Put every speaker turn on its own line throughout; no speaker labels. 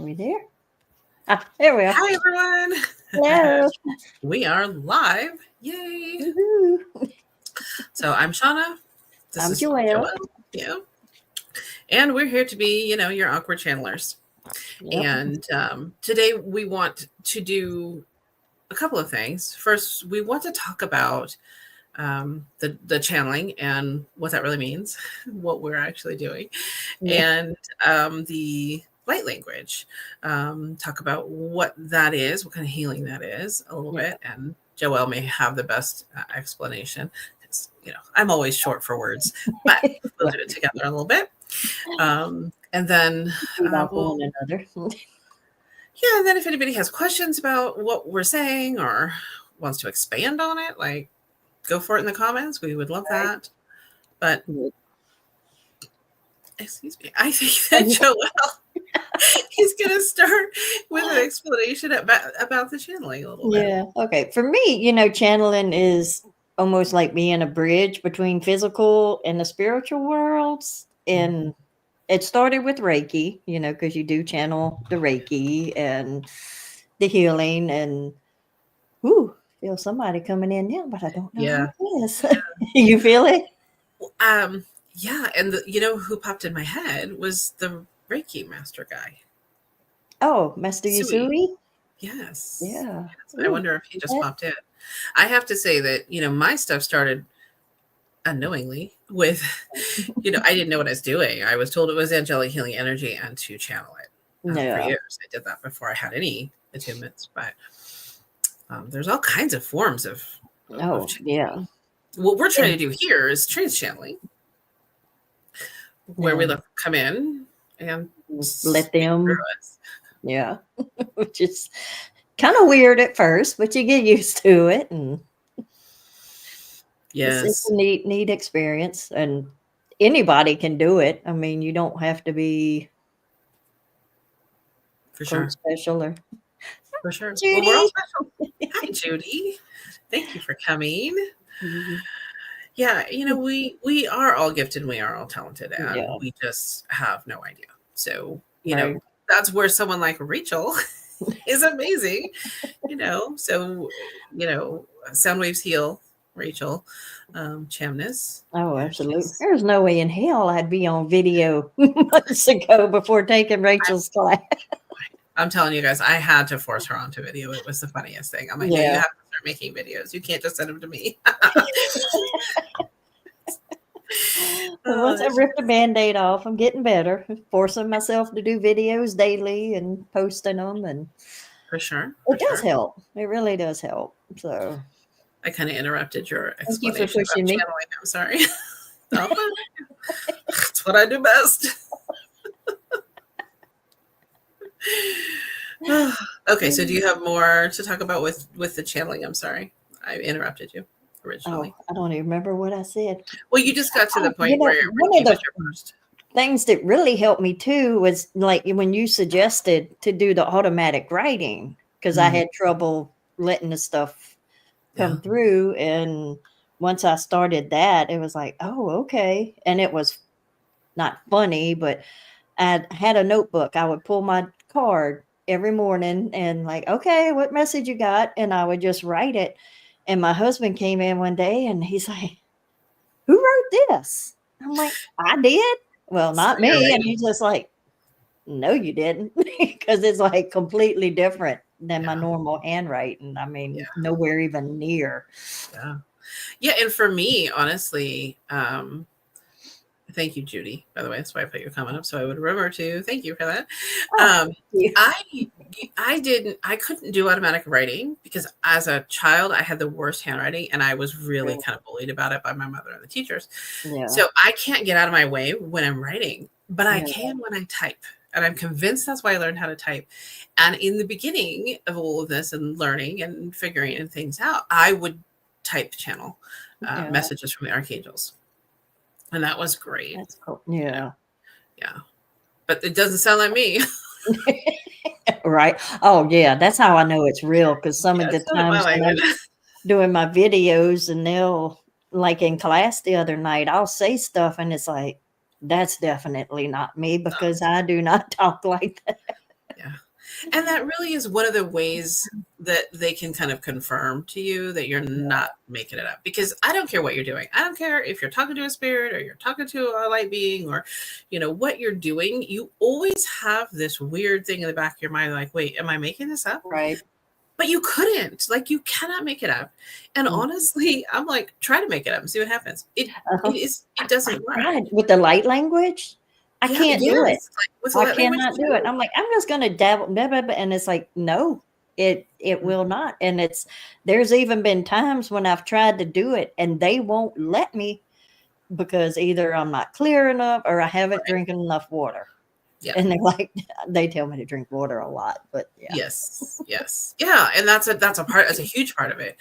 we there? There we are.
Hi, everyone.
Hello.
We are live. Yay.
Woohoo.
So I'm Shauna. This
I'm
is
Joelle.
Yeah. And we're here to be, your awkward channelers.
Yep.
And today we want to do a couple of things. First, we want to talk about the channeling and what that really means, what we're actually doing, and the light language. Talk about what that is, what kind of healing that is a little bit. And Joelle may have the best explanation. I'm always short for words, but we'll do it together a little bit. And then
one another.
And then if anybody has questions about what we're saying or wants to expand on it, like, go for it in the comments. We would love that. But excuse me, I think that Joelle he's going to start with an explanation about the channeling a little bit.
Yeah. Okay. For me, channeling is almost like being a bridge between physical and the spiritual worlds. And it started with Reiki, because you do channel the Reiki and the healing and feel somebody coming in now, but I don't know who it is. You feel it?
Yeah. And who popped in my head was the Reiki master guy.
Oh, Master Yusui?
Yes.
Yeah.
Yes. I wonder if he just popped in. I have to say that, my stuff started unknowingly with, I didn't know what I was doing. I was told it was angelic healing energy and to channel it. For years. I did that before I had any attunements, but there's all kinds of forms of channeling. What we're trying to do here is trance channeling, where we let them come in and
let them. Yeah, which is kind of weird at first, but you get used to it, and it's a neat experience, and anybody can do it. I mean, you don't have to be special or.
For sure. Judy. Well, we're all special. Hi, Judy. Thank you for coming. Yeah, we are all gifted and we are all talented, and we just have no idea. So, that's where someone like Rachel is amazing, So, sound waves heal, Rachel. Chamness.
Oh, absolutely. There's no way in hell I'd be on video months ago before taking Rachel's class.
I'm telling you guys, I had to force her onto video. It was the funniest thing. I'm like, no, you have to start making videos. You can't just send them to me.
Once I ripped the Band-Aid off, I'm getting better. Forcing myself to do videos daily and posting them, and
for sure,
it does help. It really does help. So
I kind of interrupted your explanation.
Thank you for pushing me.
I'm sorry. That's what I do best. Okay, so do you have more to talk about with the channeling? I'm sorry, I interrupted you originally.
I don't even remember what I said.
Well, you just got to the point where
one of the first things that really helped me too was like when you suggested to do the automatic writing, because I had trouble letting the stuff come through, and once I started that, it was like, oh, okay. And it was not funny, but I had a notebook. I would pull my card every morning and like, okay, what message you got? And I would just write it. And my husband came in one day and he's like, who wrote this? I'm like, I did. Well, not me. And he's just like, no, you didn't. Because it's like completely different than my normal handwriting. I mean, nowhere even near.
Yeah. And for me, honestly, thank you, Judy. By the way, that's why I put your comment up, so I would remember to thank you for that. I couldn't do automatic writing because as a child, I had the worst handwriting, and I was really kind of bullied about it by my mother and the teachers. So I can't get out of my way when I'm writing, but I can when I type. And I'm convinced that's why I learned how to type. And in the beginning of all of this and learning and figuring things out, I would type channel messages from the archangels. And that was great.
That's cool. Yeah.
But it doesn't sound like me.
Right. Oh, yeah. That's how I know it's real. Because some of the times when I'm doing my videos and they'll, like in class the other night, I'll say stuff and it's like, that's definitely not me because I do not talk like that.
Yeah. And that really is one of the ways that they can kind of confirm to you that you're not making it up. Because I don't care what you're doing. I don't care if you're talking to a spirit or you're talking to a light being or, what you're doing. You always have this weird thing in the back of your mind, like, wait, am I making this up?
Right.
But you couldn't. Like, you cannot make it up. And honestly, I'm like, try to make it up and see what happens. It doesn't work.
With the light language, I can't do it.
Like,
I cannot do it. I'm like, I'm just going to dabble, blah, blah, blah, and it's like, no, it will not. And there's even been times when I've tried to do it and they won't let me because either I'm not clear enough or I haven't drinking enough water. Yeah. And they're like, they tell me to drink water a lot, but yeah.
Yes. Yeah. And that's a huge part of it.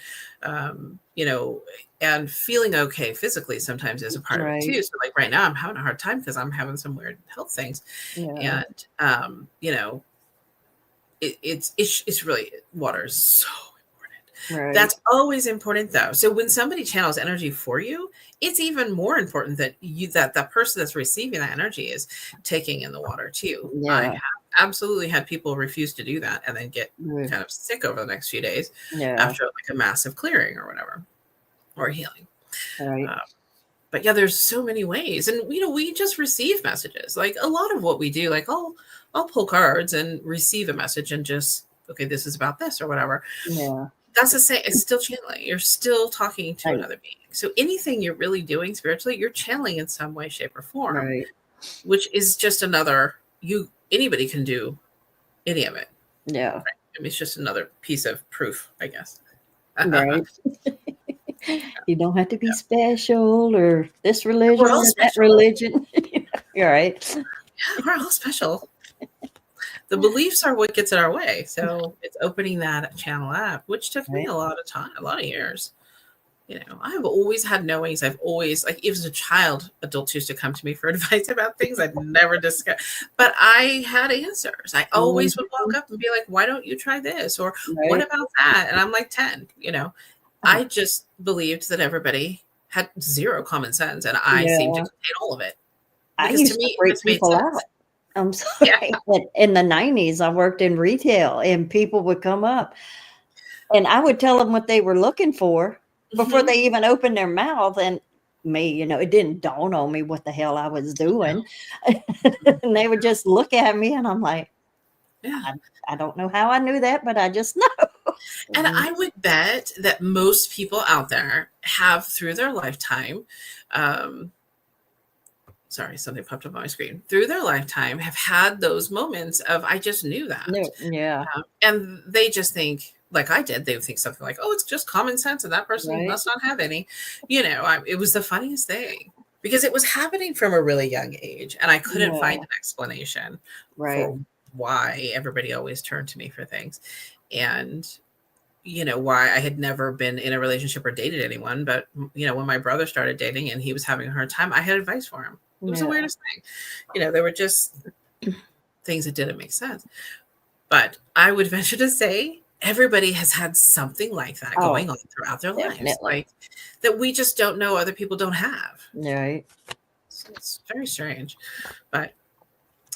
And feeling okay physically sometimes is a part of it too. So like right now I'm having a hard time because I'm having some weird health things. Yeah. And, it's really, water is so important. Right. That's always important though. So when somebody channels energy for you, it's even more important that that person that's receiving that energy is taking in the water too. Yeah. I have absolutely had people refuse to do that and then get kind of sick over the next few days after like a massive clearing or whatever, or healing. Right. But yeah, there's so many ways. And, we just receive messages. Like a lot of what we do, like I'll pull cards and receive a message and just, okay, this is about this or whatever. Yeah. That's the same. It's still channeling. You're still talking to another being. So anything you're really doing spiritually, you're channeling in some way, shape, or form, which is just anybody can do any of it. Yeah. Right? I mean, it's just another piece of proof, I guess. Right.
You don't have to be special or this religion or that religion. You're right.
Yeah, we're all special. The beliefs are what gets in our way. So it's opening that channel up, which took me a lot of time, a lot of years. I've always had knowings. I've always, like, even as a child, adults used to come to me for advice about things I'd never discussed. But I had answers. I always would walk up and be like, why don't you try this? Or what about that? And I'm like 10, I just believed that everybody had zero common sense. And I seemed to contain all of it.
Because I used to freak people out. I'm sorry. Yeah. In the 90s, I worked in retail and people would come up and I would tell them what they were looking for before they even opened their mouth. And me, it didn't dawn on me what the hell I was doing. And they would just look at me and I'm like, I don't know how I knew that, but I just know.
And I would bet that most people out there have through their lifetime, sorry, something popped up on my screen. Through their lifetime, have had those moments of, I just knew that.
Yeah.
And they just think, like I did, they would think something like, oh, it's just common sense and that person must not have any. It was the funniest thing because it was happening from a really young age. And I couldn't find an explanation for why everybody always turned to me for things. And why I had never been in a relationship or dated anyone. But, when my brother started dating and he was having a hard time, I had advice for him. It was the weirdest thing. There were just things that didn't make sense. But I would venture to say everybody has had something like that going on throughout their lives. Like that we just don't know other people don't have.
Right.
So it's very strange. But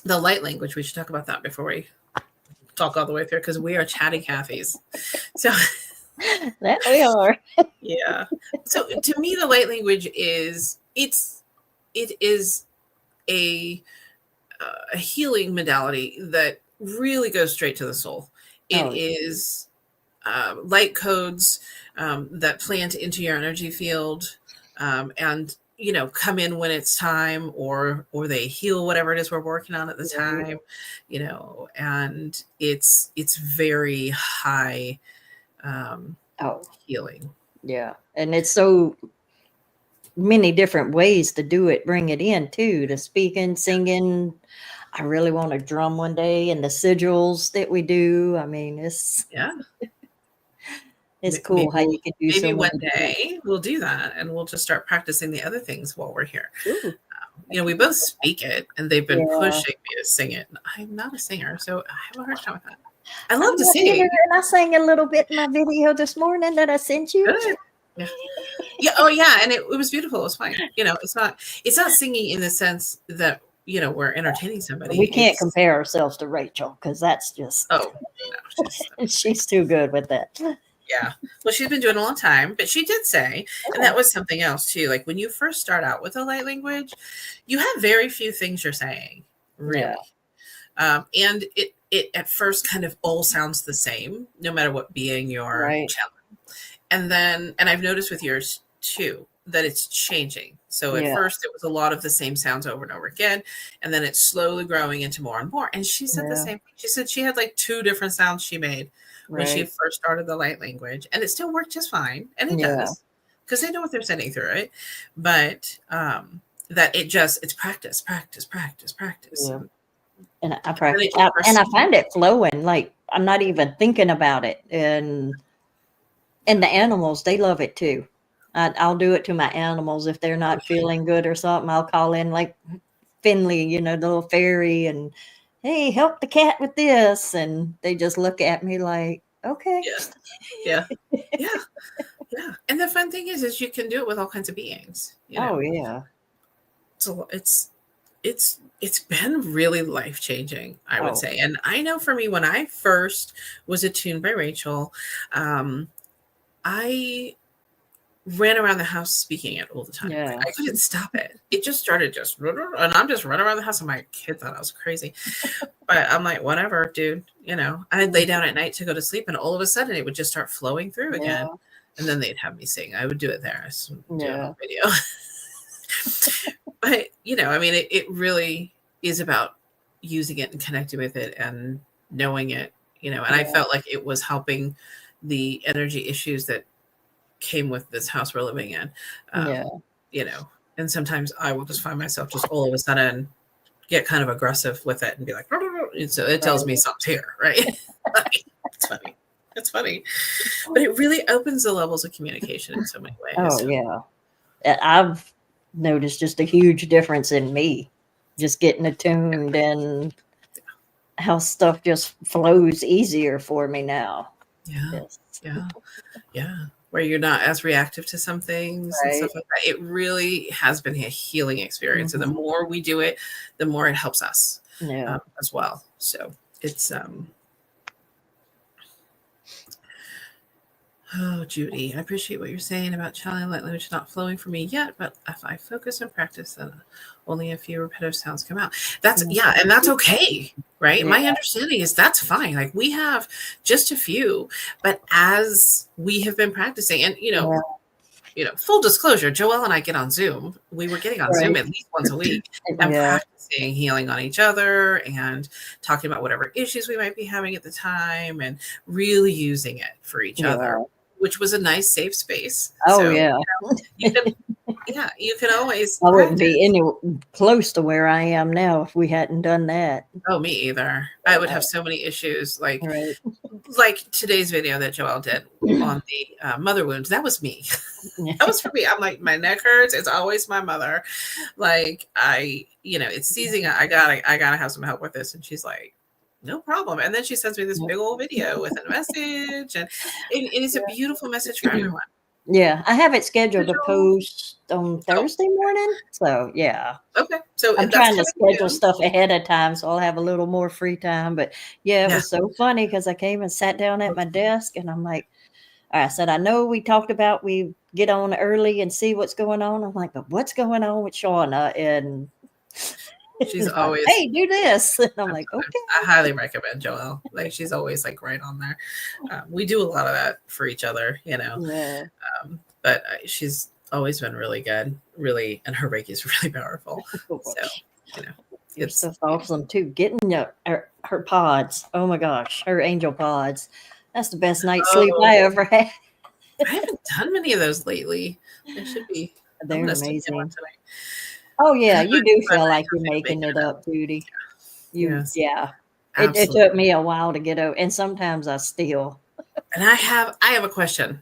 the light language, we should talk about that before we talk all the way through because we are chatty Cathys. So
that we are.
Yeah. So to me, the light language is it is a healing modality that really goes straight to the soul. It is light codes that plant into your energy field and come in when it's time or they heal whatever it is we're working on at the time, and it's very high healing.
Yeah. And it's so many different ways to do it, bring it in too, to speaking, singing. I really want to drum one day and the sigils that we do. I mean, it's cool how you can do
maybe one day we'll do that and we'll just start practicing the other things while we're here. We both speak it and they've been pushing me to sing it. I'm not a singer, so I have a hard time with that. I love to sing.
And I sang a little bit in my video this morning that I sent you.
Good. Yeah. Oh yeah. And it was beautiful. It was fine. It's not singing in the sense that we're entertaining somebody.
We can't compare ourselves to Rachel because that's just she's too good with that.
Yeah. Well, she's been doing it a long time, but she did say, and that was something else too. Like when you first start out with a light language, you have very few things you're saying, really. Yeah. And it at first kind of all sounds the same, no matter what being you're channeling. And I've noticed with yours too, that it's changing. So at first it was a lot of the same sounds over and over again. And then it's slowly growing into more and more. And she said the same thing. She said she had like 2 different sounds she made when she first started the light language, and it still worked just fine. And it does, because they know what they're sending through it. But that it's practice.
Yeah. And I practice, and I find it flowing. Like I'm not even thinking about it. And the animals, they love it too. I'll do it to my animals if they're not feeling good or something. I'll call in like Finley, the little fairy, and hey, help the cat with this, and they just look at me like, okay.
Yeah. And the fun thing is you can do it with all kinds of beings.
Oh yeah.
So it's been really life-changing, I would say. And I know for me, when I first was attuned by Rachel, I ran around the house speaking it all the time.
Yeah.
I couldn't stop it. It just started and I'm just running around the house, and my kid thought I was crazy. But I'm like, whatever, dude. I'd lay down at night to go to sleep, and all of a sudden it would just start flowing through again. And then they'd have me sing. I would do it there. Video. But, it really is about using it and connecting with it and knowing it, and I felt like it was helping the energy issues that came with this house we're living in. And sometimes I will just find myself just all of a sudden get kind of aggressive with it and be like, so it tells me something's here, right? It's funny. But it really opens the levels of communication in so many ways.
Oh yeah. I've noticed just a huge difference in me, just getting attuned and how stuff just flows easier for me now.
Yeah. Where you're not as reactive to some things and stuff like that. It really has been a healing experience. And the more we do it, the more it helps us as well. So it's, oh, Judy, I appreciate what you're saying about channeling light language not flowing for me yet, but if I focus and practice, then only a few repetitive sounds come out. That's and that's okay, right? My understanding is that's fine. Like we have just a few, but as we have been practicing, and full disclosure, Joelle and I get on Zoom. We were getting on Zoom at least once a week and practicing healing on each other and talking about whatever issues we might be having at the time and really using it for each other, which was a nice safe space. You can always
I wouldn't be any close to where I am now if we hadn't done that.
Oh, me either. I would have so many issues like today's video that Joelle did on the mother wounds. That was me. That was for me. I'm like, my neck hurts. It's always my mother. Like it's seizing. I gotta have some help with this. And she's like, no problem. And then she sends me this big old video with a message, and it's a beautiful message for everyone.
Yeah, I have it scheduled to post on Thursday morning. So
okay. So
I'm trying to schedule stuff ahead of time, so I'll have a little more free time. But it was so funny because I came and sat down at my desk, and I'm like, I said, I know we talked about we get on early and see what's going on. I'm like, but what's going on with Shauna? And
she's always
like, hey, do this. And I'm like, okay.
I highly recommend Joelle. Like she's always like right on there. We do a lot of that for each other, but she's always been really good, really, and her Reiki is really powerful. So
it's so awesome too. Getting her pods. Oh my gosh, her angel pods. That's the best night's sleep I ever had.
I haven't done many of those lately. They should be.
They're amazing. Oh yeah, you do feel like you're making it up, Judy. It took me a while to get over, and sometimes I still.
And I have a question.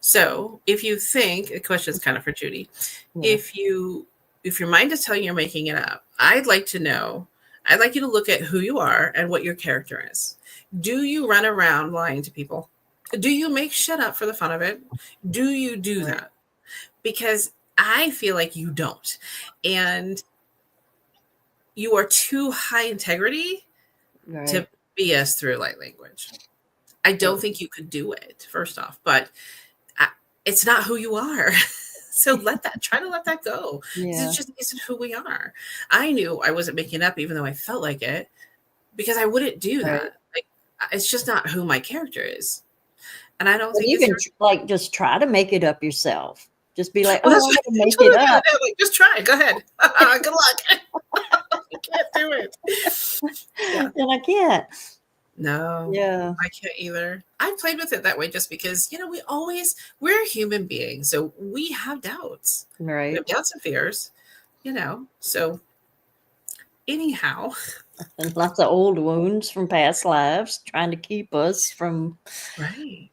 So if you think the question is kind of for Judy, if your mind is telling you you're making it up, I'd like to know. I'd like you to look at who you are and what your character is. Do you run around lying to people? Do you make shit up for the fun of it? Do you do that? Because I feel like you don't. And you are too high integrity to BS through light language. I don't think you could do it, first off, but it's not who you are. So try to let that go.
Yeah.
It just isn't who we are. I knew I wasn't making up, even though I felt like it, because I wouldn't do that. Like, it's just not who my character is. And I don't think
you can like just try to make it up yourself. Just be like,
well,
I'm going to make it up.
Like, just try it. Go ahead. Good luck. I can't do it. Yeah.
And I can't.
No.
Yeah.
I can't either. I played with it that way just because, we're human beings. So we have doubts.
Right.
We have doubts and fears, So anyhow.
And lots of old wounds from past lives trying to keep us from.
Right.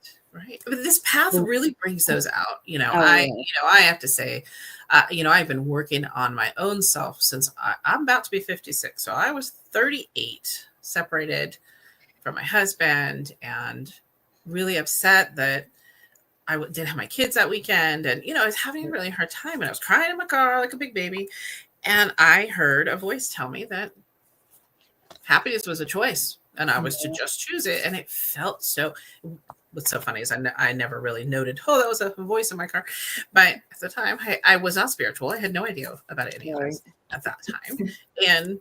But this path really brings those out. I have to say, I've been working on my own self since I'm about to be 56. So I was 38, separated from my husband, and really upset that I didn't have my kids that weekend. And, I was having a really hard time, and I was crying in my car like a big baby. And I heard a voice tell me that happiness was a choice, and I was to just choose it. And it felt so. What's so funny is I never really noted, that was a voice in my car. But at the time, I was not spiritual. I had no idea about any of this at that time. And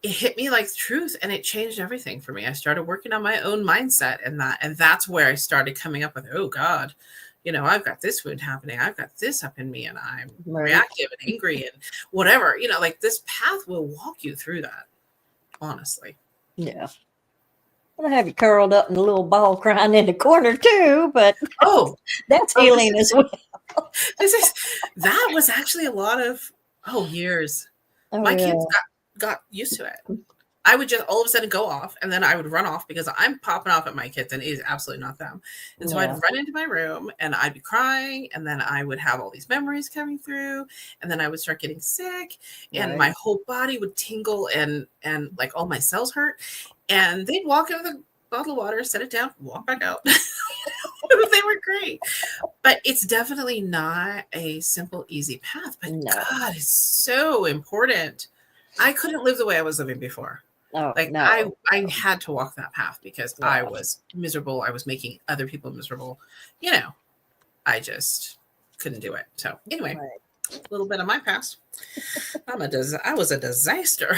it hit me like truth, and it changed everything for me. I started working on my own mindset, and that's where I started coming up with, oh God, I've got this wound happening. I've got this up in me, and I'm reactive and angry and whatever, like this path will walk you through that. Honestly. Yeah.
I have you curled up in a little ball crying in the corner too, but that's healing as well.
That was actually a lot of years. My kids got used to it. I would just all of a sudden go off, and then I would run off because I'm popping off at my kids, and it is absolutely not them. And so I'd run into my room, and I'd be crying, and then I would have all these memories coming through, and then I would start getting sick, and my whole body would tingle, and like all my cells hurt. And they'd walk in with a bottle of water, set it down, walk back out. They were great. But it's definitely not a simple, easy path. But God, it's so important. I couldn't live the way I was living before. I had to walk that path because I was miserable. I was making other people miserable. I just couldn't do it. So anyway, a little bit of my past. I was a disaster.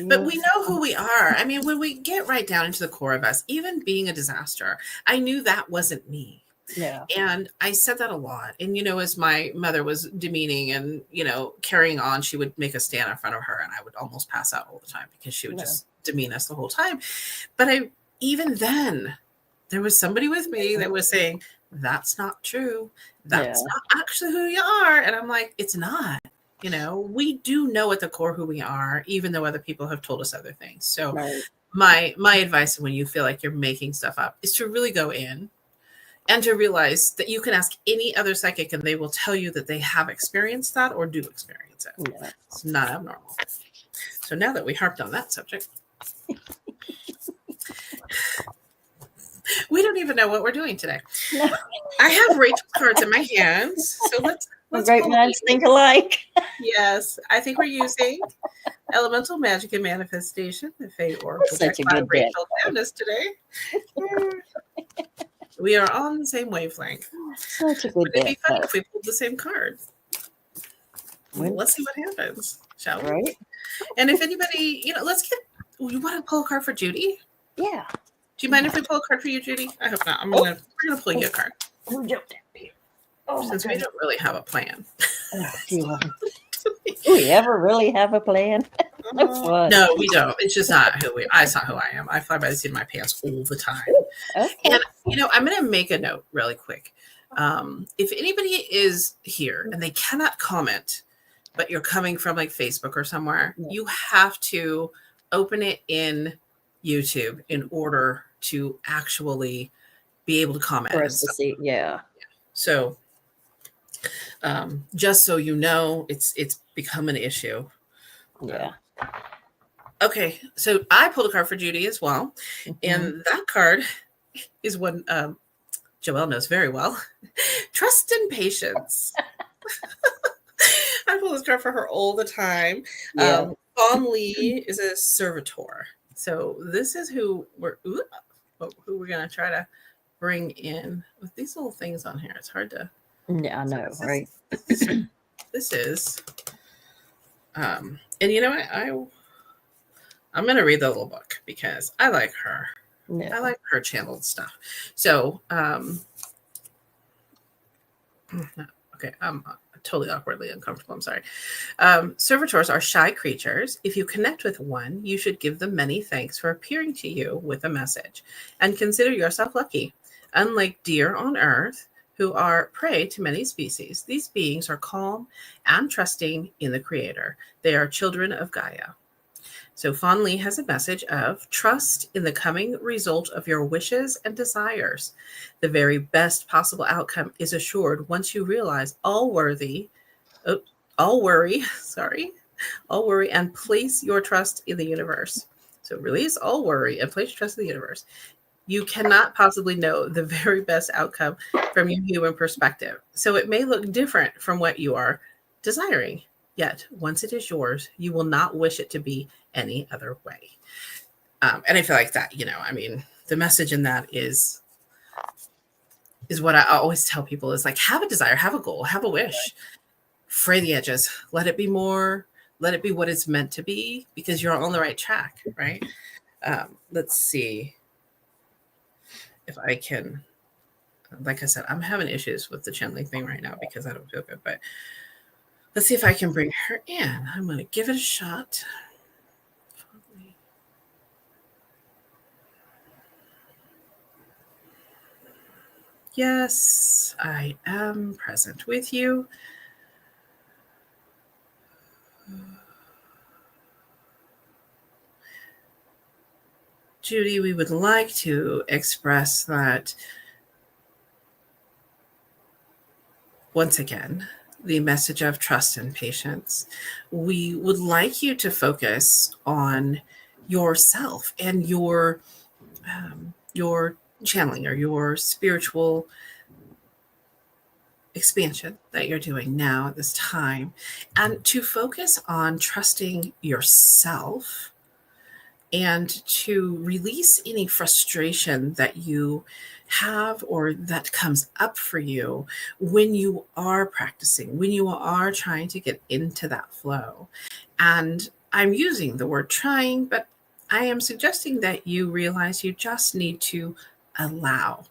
But we know who we are. I mean, when we get right down into the core of us, even being a disaster, I knew that wasn't me. Yeah. And I said that a lot. And, as my mother was demeaning and, carrying on, she would make us stand in front of her, and I would almost pass out all the time because she would just demean us the whole time. But even then, there was somebody with me that was saying, that's not true. That's not actually who you are. And I'm like, it's not. We do know at the core who we are, even though other people have told us other things. So my advice when you feel like you're making stuff up is to really go in and to realize that you can ask any other psychic, and they will tell you that they have experienced that or do experience it. Yeah. It's not abnormal. So now that we harped on that subject, we don't even know what we're doing today. No. I have Rachel's cards in my hands. So let's
great minds think alike.
Yes, I think we're using Elemental Magic and Manifestation, the Fate Oracle.
Such a good
Rachel Candace today. We are on the same wavelength. Such a good day. It'd be funny if we pulled the same card. Well, let's see what happens, shall we? Right. And if anybody, you want to pull a card for Judy? Yeah. Do you mind if we pull a card for you, Judy? I hope not. We're gonna pull you a card.
Who jumped at me?
Since we don't really have a plan.
Do we ever really have a plan?
No, we don't. It's just not it's not who I am. I fly by the seat of my pants all the time. Okay. And I'm gonna make a note really quick. If anybody is here and they cannot comment, but you're coming from like Facebook or somewhere, you have to open it in YouTube in order to actually be able to comment.
For us to see, yeah.
So just so you know, it's become an issue. Yeah. Okay, so I pulled a card for Judy as well. Mm-hmm. And that card is one Joelle knows very well. Trust and patience. pull this card for her all the time.
Yeah.
Fondly is a servitor. So this is who we're going to try to bring in with these little things on here. It's hard to.
Yeah, I know, right?
This is, and you know what? I'm going to read the little book because I like her.
Yeah.
I like her channeled stuff. So, okay, I'm totally awkwardly uncomfortable. I'm sorry. Servitors are shy creatures. If you connect with one, you should give them many thanks for appearing to you with a message and consider yourself lucky. Unlike deer on earth, who are prey to many species, these beings are calm and trusting in the Creator. They are children of Gaia. So Fondly has a message of trust in the coming result of your wishes and desires. The very best possible outcome is assured once you realize all worry, and place your trust in the universe. So release all worry and place your trust in the universe. You cannot possibly know the very best outcome from your human perspective. So it may look different from what you are desiring. Yet, once it is yours, you will not wish it to be any other way. And I feel like that, I mean, the message in that is what I always tell people is like, have a desire, have a goal, have a wish, fray the edges, let it be what it's meant to be, because you're on the right track, right? Let's see if I can, like I said, I'm having issues with the channeling thing right now because I don't feel good, but let's see if I can bring her in. I'm going to give it a shot. Yes, I am present with you. Judy, we would like to express that once again, the message of trust and patience. We would like you to focus on yourself and your channeling or your spiritual expansion that you're doing now at this time, and to focus on trusting yourself and to release any frustration that you have or that comes up for you when you are practicing, when you are trying to get into that flow. And I'm using the word trying, but I am suggesting that you realize you just need to allow.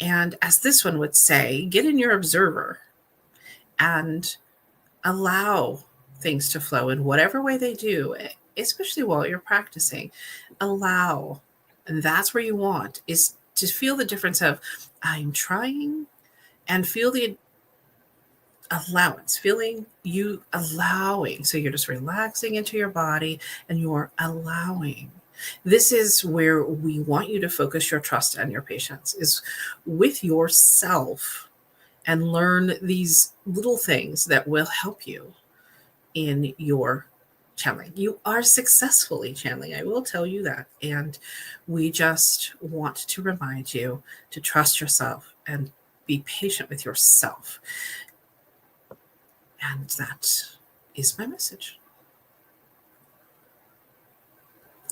And as this one would say, get in your observer and allow things to flow in whatever way they do, especially while you're practicing. Allow. And that's where you want is to feel the difference of I'm trying, and feel the allowance, feeling you allowing. So you're just relaxing into your body and you're allowing. This is where we want you to focus your trust and your patience, is with yourself, and learn these little things that will help you in your channeling. You are successfully channeling, I will tell you that. And we just want to remind you to trust yourself and be patient with yourself. And that is my message.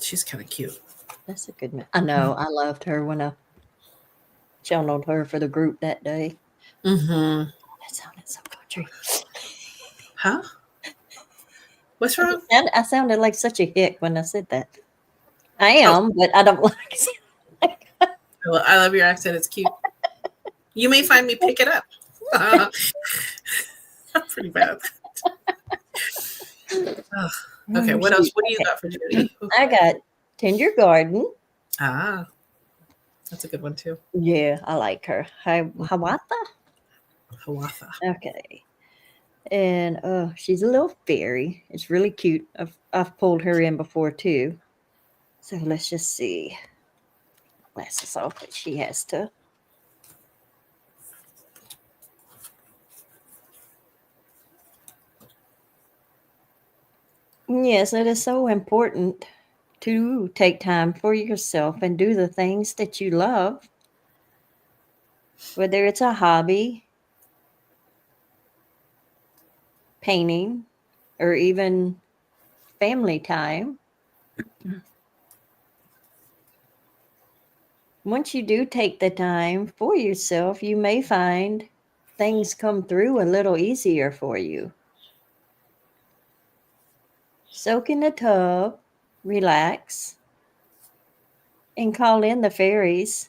She's kind of cute.
That's a good one. I know. I loved her when I channeled her for the group that day.
Mm-hmm.
That sounded so country.
Huh? What's wrong?
I sounded like such a hick when I said that. I am, but I don't like it.
I love your accent. It's cute. You may find me pick it up. Pretty bad. Okay, what else? What do you got for Judy?
I got Tend Your Garden.
Ah, that's a good one too.
Yeah, I like her. Hawatha?
Hawatha.
Okay. And she's a little fairy. It's really cute. I've pulled her in before too. So let's just see. Glasses off, but she has to. Yes, it is so important to take time for yourself and do the things that you love, whether it's a hobby, painting, or even family time. Once you do take the time for yourself, you may find things come through a little easier for you. Soak in the tub, relax, and call in the fairies.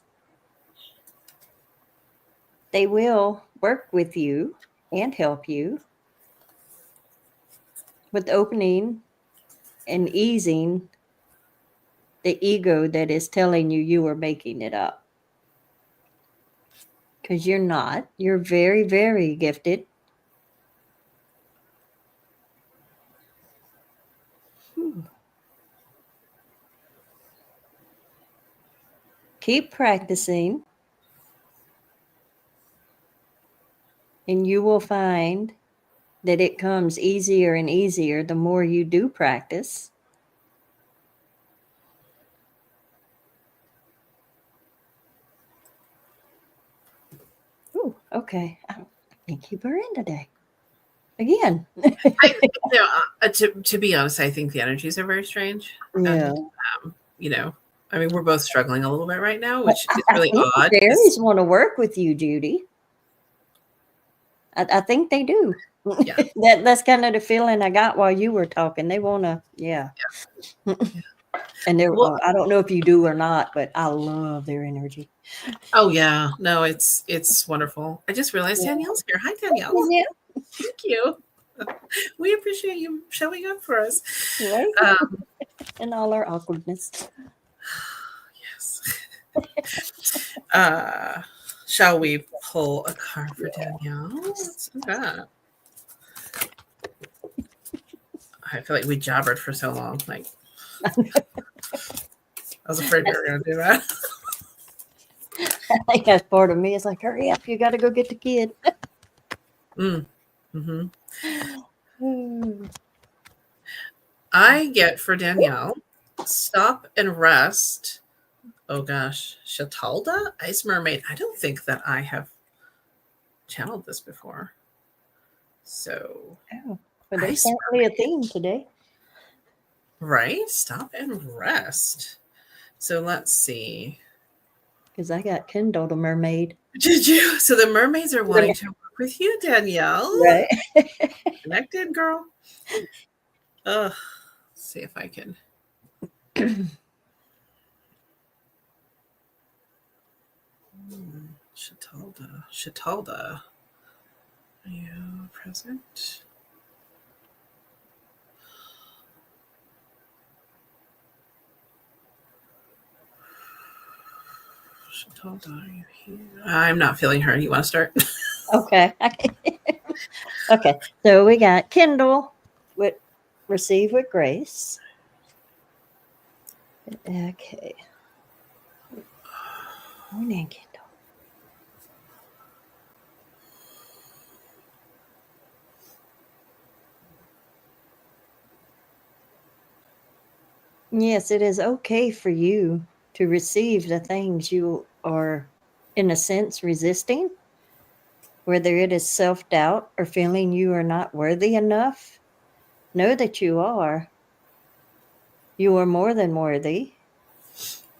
They will work with you and help you with opening and easing the ego that is telling you you are making it up. Because you're not. You're very, very gifted. Keep practicing, and you will find that it comes easier and easier the more you do practice. Ooh, okay. I think you were in today. Again.
To be honest, I think the energies are very strange.
Yeah.
And, I mean, we're both struggling a little bit right now, which is really odd.
The fairies want to work with you, Judy. I think they do.
Yeah.
That's kind of the feeling I got while you were talking. They want to, yeah. And they're, I don't know if you do or not, but I love their energy.
Oh yeah, no, it's wonderful. I just realized Danielle's here. Hi, Danielle.
Yeah.
Thank you. We appreciate you showing up for us.
Right. And all our awkwardness.
Yes. Shall we pull a card for Danielle? Let's do that. I feel like we jabbered for so long. Like, I was afraid we were going to do that.
I think that's part of me. It's like, hurry up, you got to go get the kid.
I get for Danielle, stop and rest. Oh gosh, Shatalda, Ice Mermaid. I don't think that I have channeled this before. So,
but there's certainly a theme today.
Right? Stop and rest. So let's see.
Because I got Kindle the mermaid.
Did you? So the mermaids are wanting to work with you, Danielle.
Right.
Connected, girl. Let's see if I can. Shatalda. Are you present? Shatalda, are you here? I'm not feeling her. You want to start?
Okay. Okay. So we got Kindle with receive with grace. Okay. Morning, Kindle. Yes, it is okay for you to receive the things you are, in a sense, resisting, whether it is self-doubt or feeling you are not worthy enough. Know that you are. You are more than worthy.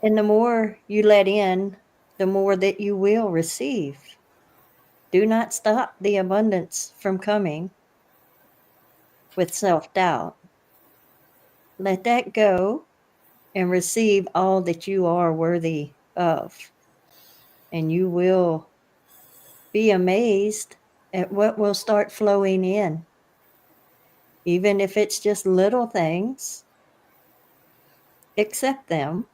And the more you let in, the more that you will receive. Do not stop the abundance from coming with self-doubt. Let that go and receive all that you are worthy of. And you will be amazed at what will start flowing in. Even if it's just little things, accept them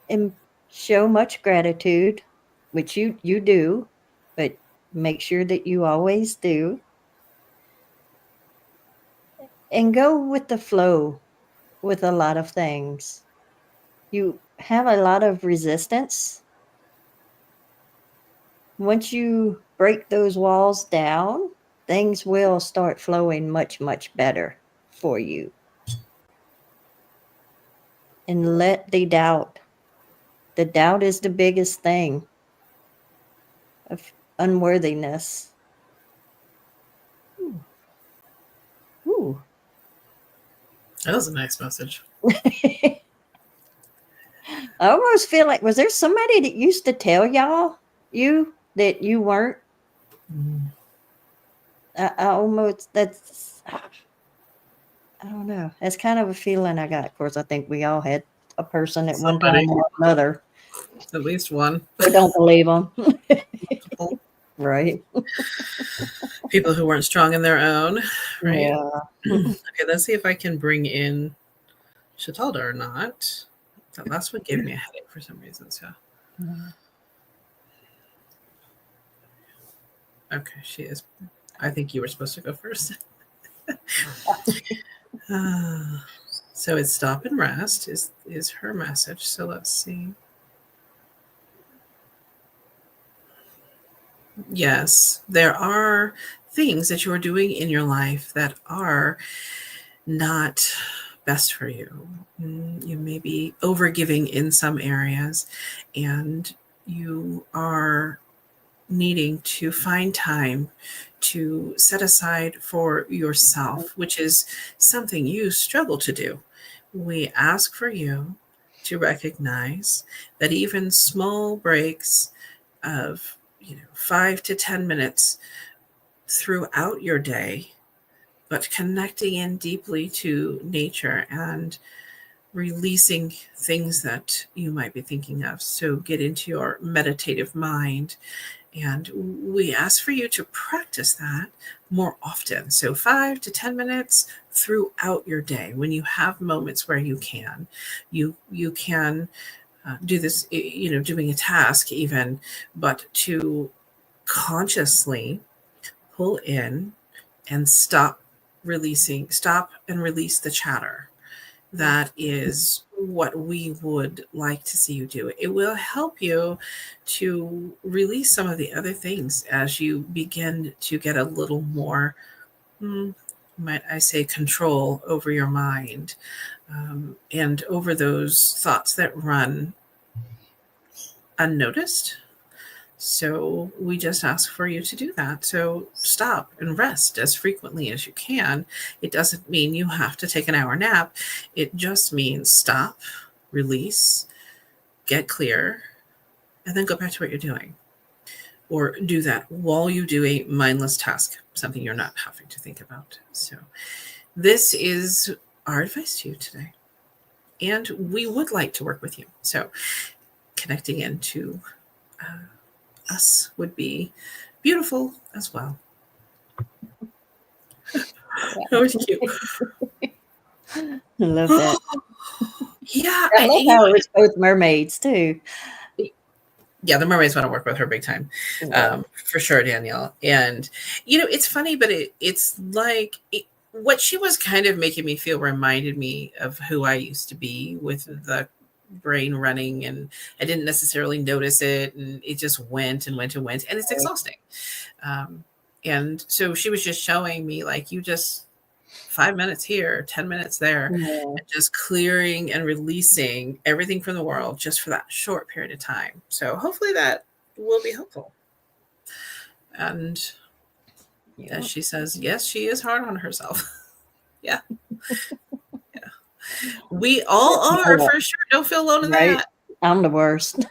and show much gratitude, which you do, but make sure that you always do. And go with the flow with a lot of things. You have a lot of resistance. Once you break those walls down, things will start flowing much, much better for you. And let the doubt is the biggest thing of unworthiness.
That was a nice message.
I almost feel like, was there somebody that used to tell you that you weren't? I almost, I don't know. That's kind of a feeling I got. Of course, I think we all had a person at one time or another.
At least one.
We don't believe them. Right.
People who weren't strong in their own, right?
Yeah.
Okay, let's see if I can bring in Shatalda or not. That last one gave me a headache for some reason. So, okay, she is. I think you were supposed to go first. So it's stop and rest is her message. So let's see. Yes, there are things that you are doing in your life that are not best for you. You may be overgiving in some areas, and you are needing to find time to set aside for yourself, which is something you struggle to do. We ask for you to recognize that even small breaks of 5 to 10 minutes throughout your day, but connecting in deeply to nature and releasing things that you might be thinking of. So get into your meditative mind. And we ask for you to practice that more often. So 5 to 10 minutes throughout your day, when you have moments where you can do this, doing a task even, but to consciously pull in and stop and release the chatter. That is what we would like to see you do. It will help you to release some of the other things as you begin to get a little more, might I say, control over your mind, and over those thoughts that run unnoticed. So we just ask for you to do that. So stop and rest as frequently as you can. It doesn't mean you have to take an hour nap. It just means stop, release, get clear, and then go back to what you're doing. Or do that while you do a mindless task, something you're not having to think about. So this is our advice to you today. And we would like to work with you. So connecting into us would be beautiful as well. That was cute.
I love that.
Yeah.
I love how it was both mermaids too.
Yeah, the mermaids want to work with her big time. For sure, Danielle. And, it's funny, but it's like what she was kind of making me feel reminded me of who I used to be with the brain running, and I didn't necessarily notice it, and it just went and went and went, and it's exhausting. And so she was just showing me, like, you just 5 minutes here, 10 minutes there, and just clearing and releasing everything from the world just for that short period of time. So hopefully that will be helpful. And as she says, yes, she is hard on herself. Yeah. We all are, for sure. Don't feel alone in that.
I'm the worst.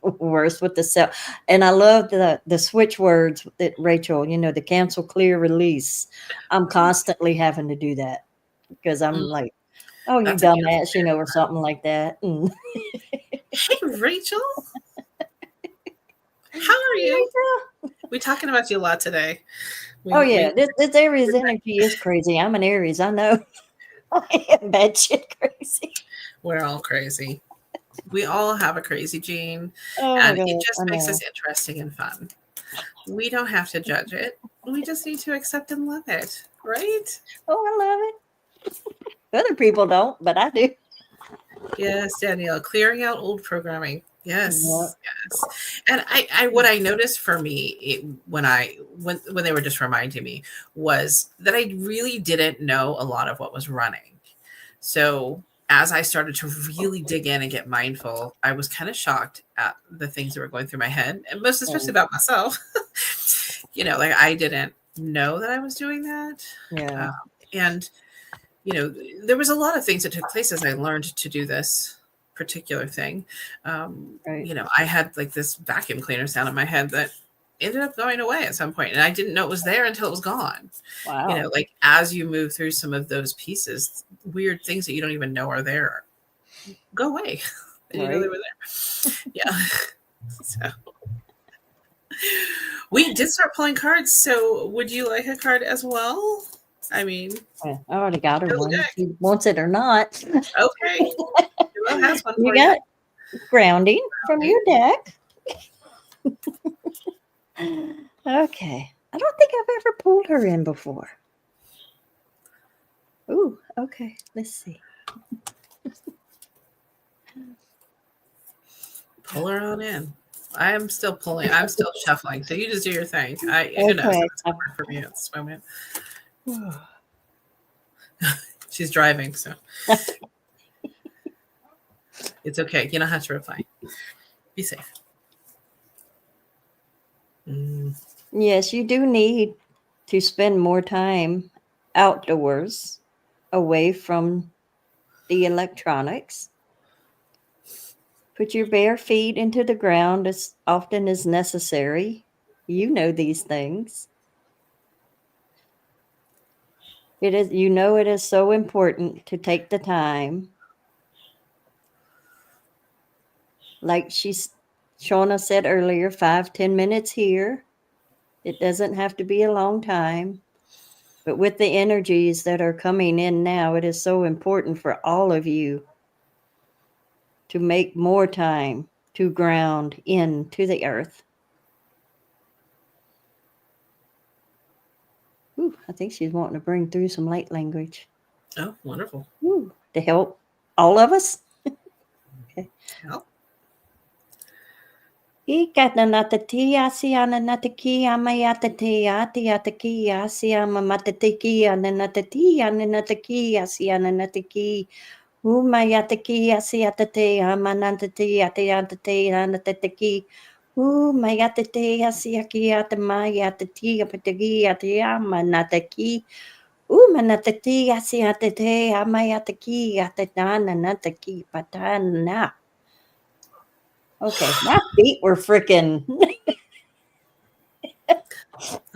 Worst with the self. And I love the switch words that Rachel, the cancel, clear, release. I'm constantly having to do that because I'm like, oh, you dumbass, or something like that.
Hey, Rachel. How are you? We're talking about you a lot today.
This Aries energy is crazy. I'm an Aries. I know. I am bad shit crazy.
We're all crazy. We all have a crazy gene, and it just makes us interesting and fun. We don't have to judge it. We just need to accept and love it, right?
Oh, I love it. Other people don't, but I do.
Yes, Danielle, clearing out old programming. Yes, yes. And I what I noticed for me when they were just reminding me was that I really didn't know a lot of what was running. So as I started to really dig in and get mindful, I was kind of shocked at the things that were going through my head, and most especially about myself. Like I didn't know that I was doing that.
Yeah.
And there was a lot of things that took place as I learned to do this particular thing.
Right.
I had like this vacuum cleaner sound in my head that ended up going away at some point, and I didn't know it was there until it was gone.
Wow.
Like as you move through some of those pieces, weird things that you don't even know are there go away. And you know
Right.
they were there. Yeah. So we did start pulling cards. So would you like a card as well? I mean,
Yeah, I already got her
fill the
one.
deck.
She wants it or not.
Okay. Joelle has one
You
for you.
got grounding from your deck. Okay. I don't think I've ever pulled her in before. Ooh, okay. Let's see.
Pull her on in. I am still pulling. I'm still shuffling. So you just do your thing. Who knows?
Okay.
It's hard for me at this moment. She's driving, so it's okay. You don't have to reply. Be safe.
Yes, you do need to spend more time outdoors, away from the electronics. Put your bare feet into the ground as often as necessary. You know these things. It is so important to take the time. Like Shauna said earlier, 5-10 minutes here. It doesn't have to be a long time. But with the energies that are coming in now, it is so important for all of you to make more time to ground into the earth. Ooh, I think she's wanting to bring through some light language.
Oh, wonderful.
Ooh, to help all of us. Okay.
Help.
Ikatanatatia siananatakia mayatatia tiatakia siamamatatia nanatatia nanatakia siananataki umayatakia siatatea manantatia tiantatia natataki umayatatia siakiata mayatatia patagia tiamanataki umanatatia siatatea mayatakia tatana nataki patana. Okay, my feet were freaking.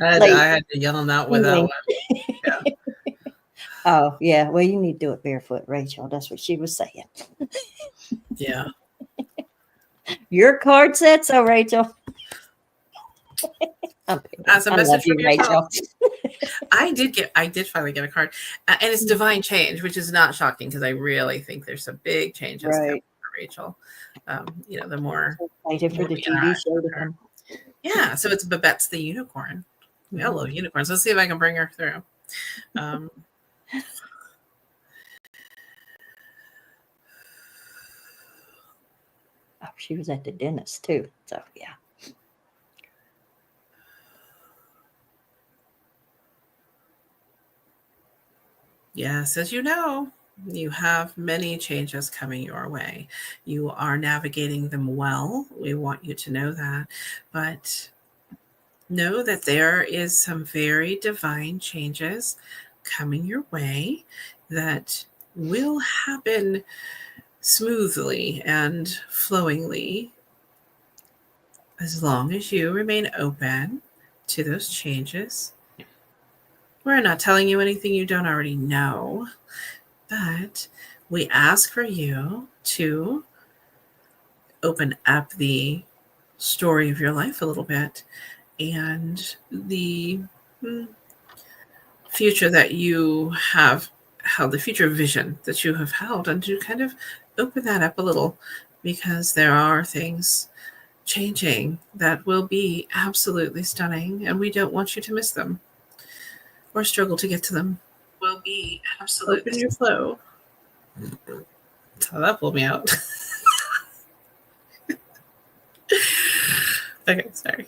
I had to yell on that with that one. Yeah.
Oh, yeah. Well, you need to do it barefoot, Rachel. That's what she was saying.
Yeah.
Your card said so, Rachel.
As a
I love
message
you,
from yourself.
Rachel.
I did finally get a card, and it's divine change, which is not shocking because I really think there's some big changes coming for Rachel. The more
excited for the
we
TV
interact
show
with
to
her.
come.
Yeah, so it's Babette's the unicorn. I love unicorns. Let's see if I can bring her through. Oh,
she was at the dentist too. So yeah.
Yes, as you know, you have many changes coming your way. You are navigating them well. We want you to know that. But know that there is some very divine changes coming your way that will happen smoothly and flowingly as long as you remain open to those changes. We're not telling you anything you don't already know, but we ask for you to open up the story of your life a little bit and the future that you have held, the future vision that you have held, and to kind of open that up a little, because there are things changing that will be absolutely stunning, and we don't want you to miss them or struggle to get to them. Will be absolutely open your flow. So that pulled me out. Okay, sorry.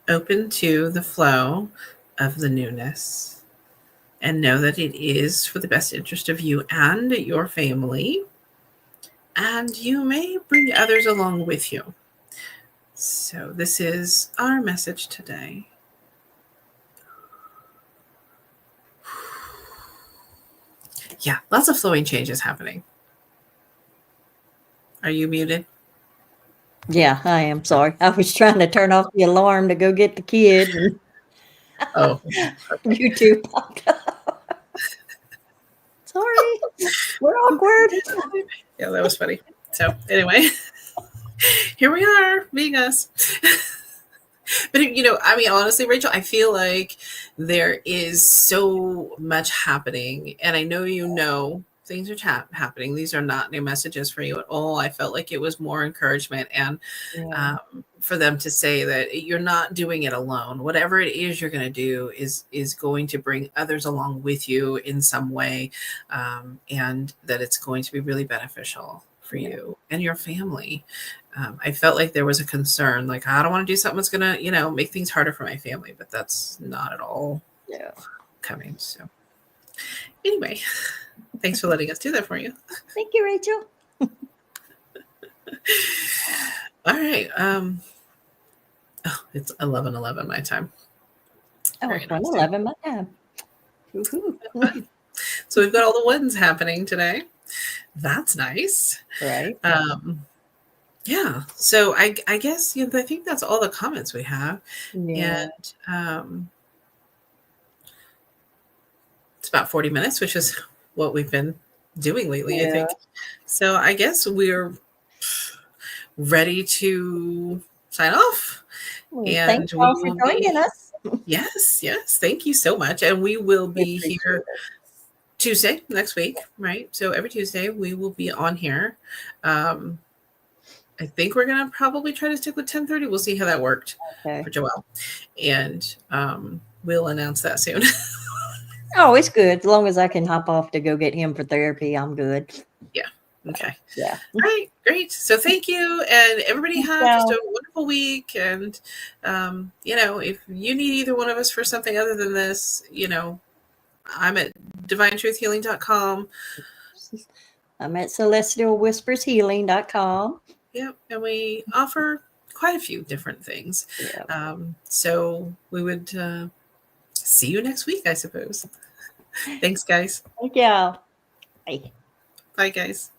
Open to the flow of the newness, and know that it is for the best interest of you and your family, and you may bring others along with you. So this is our message today. Yeah, lots of flowing changes happening. Are you muted?
Yeah, I am. Sorry. I was trying to turn off the alarm to go get the kid, and
Oh,
YouTube popped up. Sorry. We're awkward.
yeah, that was funny. So anyway, here we are, being us. But I mean, honestly, Rachel, I feel like there is so much happening, and I know things are happening. These are not new messages for you at all. I felt like it was more encouragement, and for them to say that you're not doing it alone. Whatever it is you're going to do is going to bring others along with you in some way, and that it's going to be really beneficial for you and your family. I felt like there was a concern, like, I don't want to do something that's going to, make things harder for my family, but that's not at all coming. So anyway, thanks for letting us do that for you.
Thank you, Rachel.
All right. It's 11:11 my time.
Oh, it's 1:11 my time. Woohoo.
So we've got all the ones happening today. That's nice.
Right.
Yeah. So I guess I think that's all the comments we have.
Yeah.
And it's about 40 minutes, which is what we've been doing lately, I think. So I guess we're ready to sign off.
Well,
and
thank you all for joining us.
Yes. Thank you so much. And we will be here Tuesday next week, right? So every Tuesday we will be on here. I think we're going to probably try to stick with 10:30. We'll see how that worked for Joelle. And we'll announce that soon.
Oh, it's good. As long as I can hop off to go get him for therapy, I'm good.
Yeah. Okay.
Yeah.
All right. Great. So thank you. And everybody have just a wonderful week. And, if you need either one of us for something other than this, I'm at divinetruthhealing.com.
I'm at celestialwhispershealing.com.
Yep. And we offer quite a few different things.
Yeah.
So we would see you next week, I suppose. Thanks, guys.
Thank y'all. Bye.
Bye, guys.